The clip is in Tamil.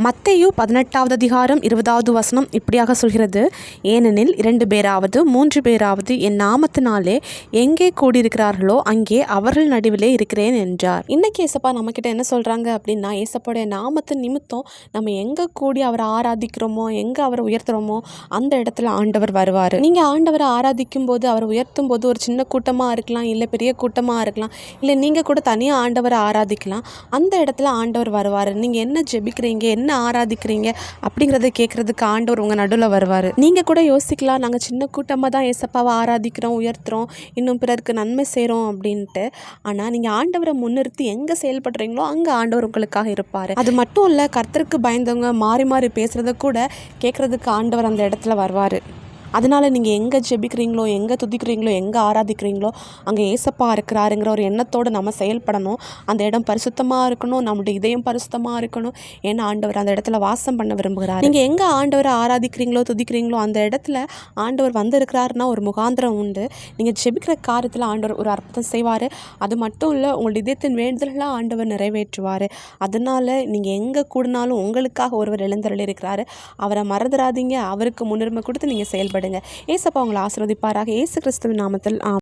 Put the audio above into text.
மத்தேயு 18வது அதிகாரம் 20வது வசனம் இப்படியாக சொல்கிறது, ஏனெனில் 2 பேராவது 3 பேராவது என் நாமத்தினாலே எங்கே கூடியிருக்கிறார்களோ அங்கே அவர்கள் நடுவிலே இருக்கிறேன் என்றார். இன்னைக்கு ஏசப்பா நம்மக்கிட்ட என்ன சொல்கிறாங்க அப்படின்னா, ஏசப்பாவுடைய நாமத்தின் நிமித்தம் நம்ம எங்கே கூடி அவரை ஆராதிக்கிறோமோ, எங்கே அவரை உயர்த்துகிறோமோ அந்த இடத்துல ஆண்டவர் வருவார். நீங்கள் ஆண்டவரை ஆராதிக்கும் போது, அவரை உயர்த்தும் போது ஒரு சின்ன கூட்டமாக இருக்கலாம், இல்லை பெரிய கூட்டமாக இருக்கலாம், இல்லை நீங்கள் கூட தனியாக ஆண்டவரை ஆராதிக்கலாம். அந்த இடத்துல ஆண்டவர் வருவார். நீங்கள் என்ன ஜெபிக்கிறீங்க, என்ன ஆராதிக்கிறீங்க அப்படிங்கிறத கேட்குறதுக்கு ஆண்டவர் உங்கள் நடுவில் வருவார். நீங்கள் கூட யோசிக்கலாம், நாங்கள் சின்ன கூட்டமாக தான் ஏசப்பாவை ஆராதிக்கிறோம், உயர்த்துறோம், இன்னும் பிறருக்கு நன்மை செய்கிறோம் அப்படின்ட்டு. ஆனால் நீங்கள் ஆண்டவரை முன்னிறுத்தி எங்கே செயல்படுறீங்களோ அங்கே ஆண்டவர் உங்களுக்காக இருப்பார். அது மட்டும் இல்லை, கர்த்தருக்கு பயந்தவங்க மாறி மாறி பேசுகிறத கூட கேட்குறதுக்கு ஆண்டவர் அந்த இடத்துல வருவார். அதனால் நீங்கள் எங்கே ஜெபிக்கிறீங்களோ, எங்கே துதிக்கிறீங்களோ, எங்கே ஆராதிக்கிறீங்களோ அங்கே ஏசப்பா இருக்கிறாருங்கிற ஒரு எண்ணத்தோடு நம்ம செயல்படணும். அந்த இடம் பரிசுத்தமாக இருக்கணும், நம்முடைய இதயம் பரிசுத்தமாக இருக்கணும். ஏன்னா ஆண்டவர் அந்த இடத்துல வாசம் பண்ண விரும்புகிறார். நீங்கள் எங்கே ஆண்டவரை ஆராதிக்கிறீங்களோ, துதிக்கிறீங்களோ அந்த இடத்துல ஆண்டவர் வந்திருக்கிறாருன்னா ஒரு முகாந்திரம் உண்டு. நீங்கள் ஜெபிக்கிற காரியத்தில் ஆண்டவர் ஒரு அற்புதம் செய்வார். அது மட்டும் இல்லை, உங்களுடைய இதயத்தின் வேண்டுதல்களாக ஆண்டவர் நிறைவேற்றுவார். அதனால் நீங்கள் எங்கே கூடினாலும் உங்களுக்காக ஒருவர் எழுந்தருளி இருக்கிறாரு. அவரை மறந்துடாதீங்க. அவருக்கு முன்னுரிமை கொடுத்து நீங்கள் செயல்படுங்க. ஏசப்பா உங்களை ஆசீர்வதிப்பாராக. இயேசு கிறிஸ்துவின் நாமத்தில்